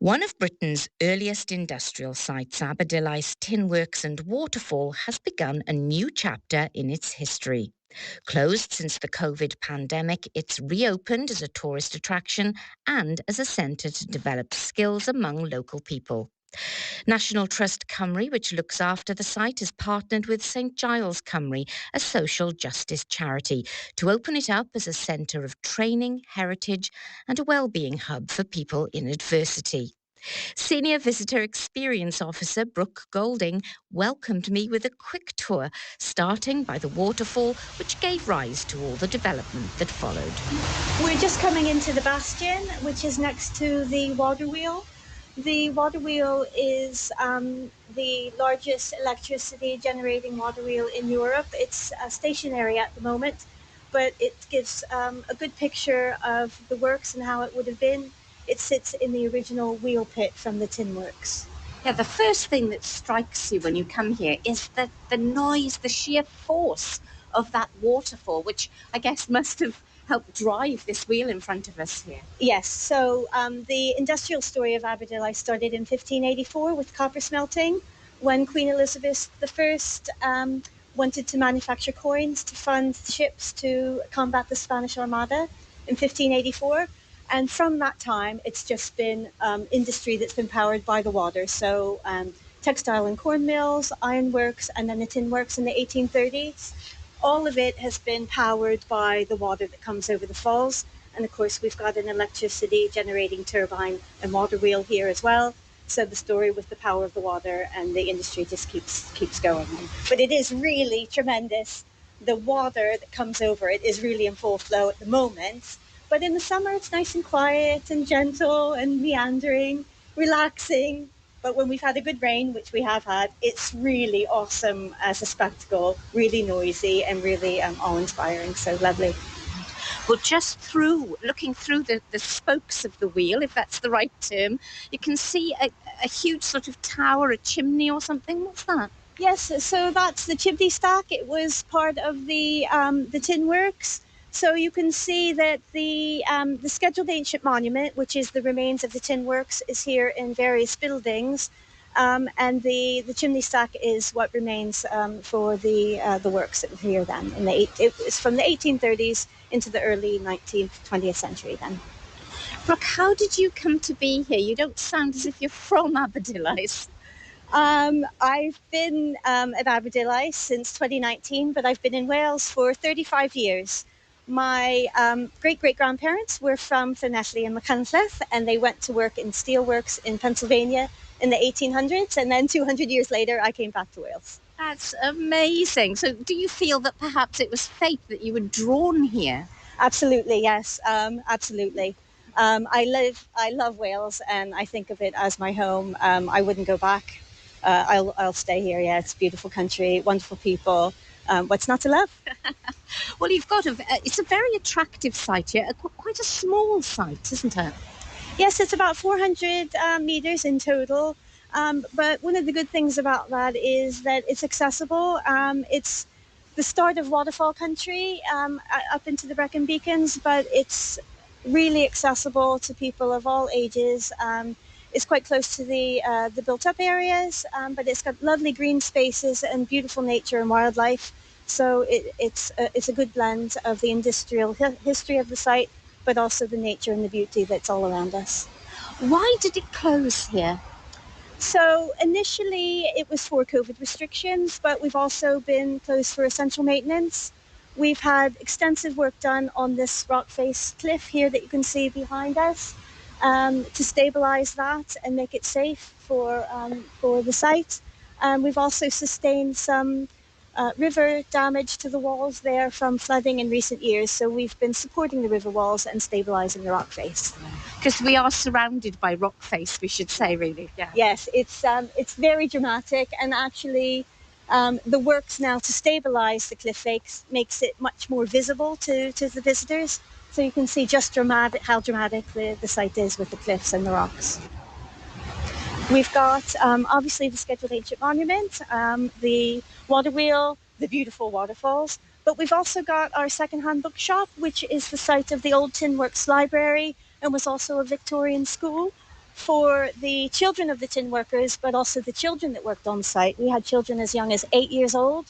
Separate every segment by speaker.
Speaker 1: One of Britain's earliest industrial sites, Aberdeen's Tin Works and Waterfall, has begun a new chapter in its history. Closed since the COVID pandemic, it's reopened as a tourist attraction and as a centre to develop skills among local people. National Trust Cymru, which looks after the site, has partnered with Giles Cymru, a social justice charity, to open it up as a centre of training, heritage and a wellbeing hub for people in adversity. Senior Visitor Experience Officer Brooke Golding welcomed me with a quick tour, starting by the waterfall, which gave rise to all the development that followed.
Speaker 2: We're just coming into the bastion, which is next to the water wheel. The water wheel is the largest electricity generating water wheel in Europe. It's stationary at the moment, but it gives a good picture of the works and how it would have been. It sits in the original wheel pit from the tin works.
Speaker 3: Yeah, the first thing that strikes you when you come here is the noise, the sheer force of that waterfall, which I guess must have helped drive this wheel in front of us here.
Speaker 2: Yes, so the industrial story of Aberdeen started in 1584 with copper smelting, when Queen Elizabeth I wanted to manufacture coins to fund ships to combat the Spanish Armada in 1584. And from that time, it's just been industry that's been powered by the water. So textile and corn mills, ironworks, and then the tin works in the 1830s. All of it has been powered by the water that comes over the falls. And of course, we've got an electricity generating turbine and water wheel here as well. So the story with the power of the water and the industry just keeps going. But it is really tremendous. The water that comes over it is really in full flow at the moment. But in the summer, it's nice and quiet and gentle and meandering, relaxing. But when we've had a good rain, which we have had, it's really awesome as a spectacle, really noisy and really awe-inspiring. So lovely.
Speaker 3: Well, just looking through the spokes of the wheel, if that's the right term, you can see a huge sort of tower, a chimney or something. What's that?
Speaker 2: Yes, so that's the chimney stack. It was part of the tin works. So you can see that the scheduled ancient monument, which is the remains of the tin works, is here in various buildings, and the chimney stack is what remains for the works that were here then. It was from the 1830s into the early 20th century then.
Speaker 3: Brooke, how did you come to be here? You don't sound as if you're from Aberdeen.
Speaker 2: I've been at Aberdeen since 2019, but I've been in Wales for 35 years. My great-great-grandparents were from Llanelli and Machynlleth, and they went to work in steelworks in Pennsylvania in the 1800s, and then 200 years later, I came back to Wales.
Speaker 3: That's amazing. So do you feel that perhaps it was fate that you were drawn here?
Speaker 2: Absolutely, yes, absolutely. I love Wales, and I think of it as my home. I wouldn't go back. I'll stay here. Yeah, it's a beautiful country, wonderful people. What's not to love?
Speaker 3: Well, you've got it's a very attractive site here, quite a small site, isn't it?
Speaker 2: Yes, it's about 400 meters in total. But one of the good things about that is that it's accessible. It's the start of waterfall country up into the Brecon Beacons, but it's really accessible to people of all ages. It's quite close to the built-up areas, but it's got lovely green spaces and beautiful nature and wildlife. So it's a good blend of the industrial history of the site, but also the nature and the beauty that's all around us.
Speaker 3: Why did it close here?
Speaker 2: So initially it was for COVID restrictions, but we've also been closed for essential maintenance. We've had extensive work done on this rock face cliff here that you can see behind us to stabilize that and make it safe for the site. We've also sustained some river damage to the walls there from flooding in recent years, so we've been supporting the river walls and stabilizing the rock face.
Speaker 3: Because we are surrounded by rock face, we should say, really. Yeah.
Speaker 2: Yes, it's very dramatic, and actually the works now to stabilize the cliff face makes it much more visible to the visitors, so you can see just how dramatic the site is with the cliffs and the rocks. We've got obviously the scheduled ancient monument, the water wheel, the beautiful waterfalls, but we've also got our second-hand bookshop, which is the site of the old Tin Works Library and was also a Victorian school. for the children of the tin workers, but also the children that worked on site. We had children as young as 8 years old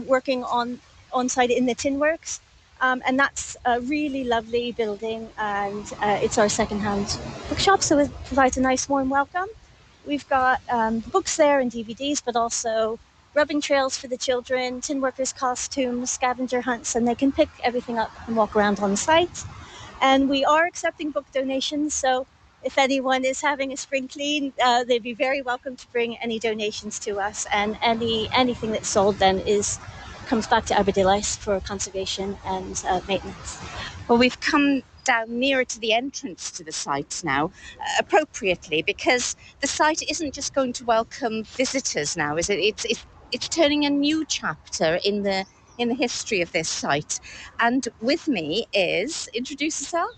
Speaker 2: working on site in the tin works. And that's a really lovely building, and it's our second-hand bookshop, so it provides a nice warm welcome. We've got books there and DVDs, but also rubbing trails for the children, tin workers' costumes, scavenger hunts, and they can pick everything up and walk around on site. And we are accepting book donations, so if anyone is having a spring clean, they'd be very welcome to bring any donations to us, and anything that's sold then comes back to Aberdillice for conservation and maintenance.
Speaker 3: Well, we've come down nearer to the entrance to the site now, appropriately, because the site isn't just going to welcome visitors now, is it? It's turning a new chapter in the history of this site. And with me is, introduce yourself.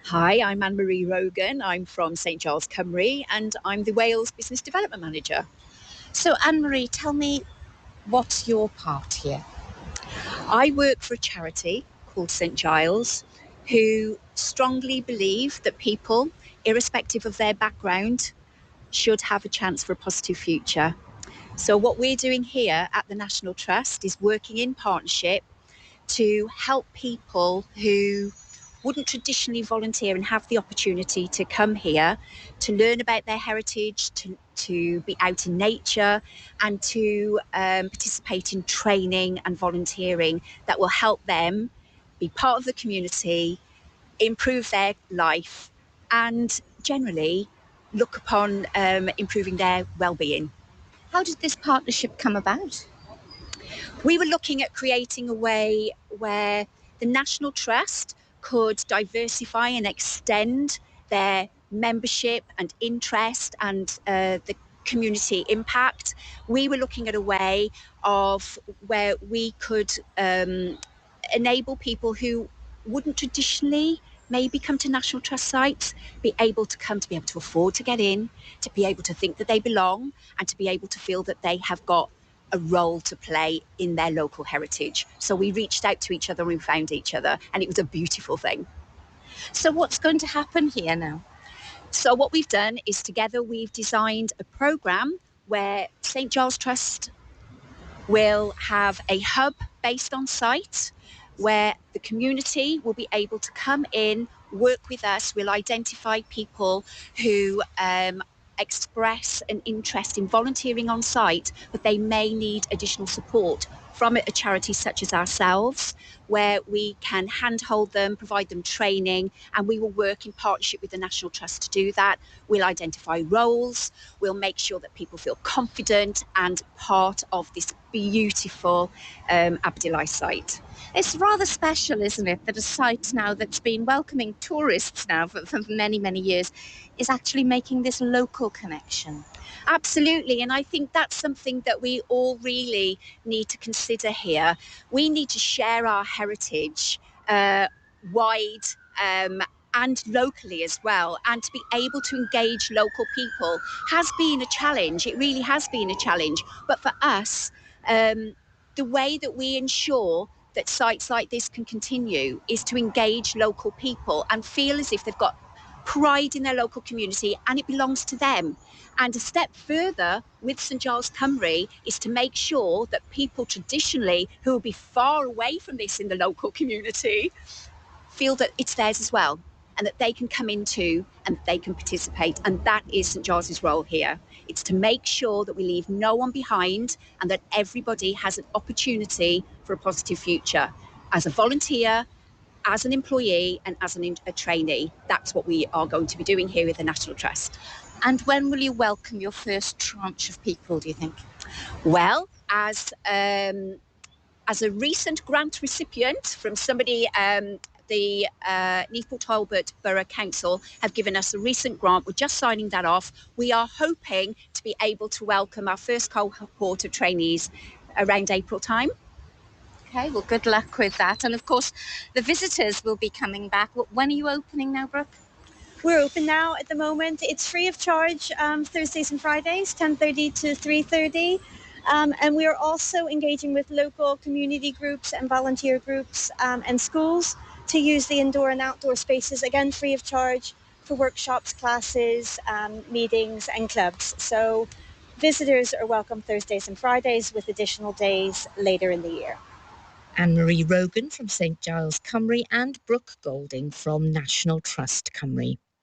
Speaker 4: Hi, I'm Anne-Marie Rogan. I'm from St Giles, Cymru, and I'm the Wales Business Development Manager.
Speaker 3: So, Anne-Marie, tell me, what's your part here?
Speaker 4: I work for a charity called St Giles, who strongly believe that people, irrespective of their background, should have a chance for a positive future. So what we're doing here at the National Trust is working in partnership to help people who wouldn't traditionally volunteer and have the opportunity to come here to learn about their heritage, to be out in nature, and to participate in training and volunteering that will help them be part of the community, improve their life, and generally look upon improving their well-being.
Speaker 3: How did this partnership come about?
Speaker 4: We were looking at creating a way where the National Trust could diversify and extend their membership and interest and the community impact. We were looking at a way of where we could enable people who wouldn't traditionally maybe come to National Trust sites, be able to afford to get in, to be able to think that they belong, and to be able to feel that they have got a role to play in their local heritage. So we reached out to each other and we found each other, and it was a beautiful thing.
Speaker 3: So what's going to happen here now?
Speaker 4: So what we've done is together we've designed a programme where St Giles Trust will have a hub based on site where the community will be able to come in, work with us. We'll identify people who express an interest in volunteering on site, but they may need additional support from a charity such as ourselves, where we can handhold them, provide them training, and we will work in partnership with the National Trust to do that. We'll identify roles, we'll make sure that people feel confident and part of this beautiful Aberdillice site.
Speaker 3: It's rather special, isn't it, that a site now that's been welcoming tourists now for many, many years is actually making this local connection.
Speaker 4: Absolutely, and I think that's something that we all really need to consider here. We need to share our heritage wide and locally as well, and to be able to engage local people has been a challenge. It really has been a challenge, but for us, the way that we ensure that sites like this can continue is to engage local people and feel as if they've got pride in their local community and it belongs to them. And a step further with St Giles Cymru is to make sure that people traditionally who will be far away from this in the local community feel that it's theirs as well, and that they can come into and they can participate. And that is St Giles's role here. It's to make sure that we leave no one behind and that everybody has an opportunity for a positive future. As a volunteer, as an employee, and as a trainee, that's what we are going to be doing here with the National Trust.
Speaker 3: And when will you welcome your first tranche of people, do you think?
Speaker 4: Well, as a recent grant recipient from somebody, the Neath Talbot Borough Council have given us a recent grant. We're just signing that off. We are hoping to be able to welcome our first cohort of trainees around April time.
Speaker 3: Okay, well, good luck with that. And of course, the visitors will be coming back. When are you opening now, Brooke?
Speaker 2: We're open now at the moment. It's free of charge Thursdays and Fridays, 10:30 to 3:30. And we are also engaging with local community groups and volunteer groups and schools to use the indoor and outdoor spaces, again, free of charge for workshops, classes, meetings and clubs. So visitors are welcome Thursdays and Fridays, with additional days later in the year.
Speaker 1: Anne-Marie Rogan from St Giles, Cymru, and Brooke Golding from National Trust Cymru.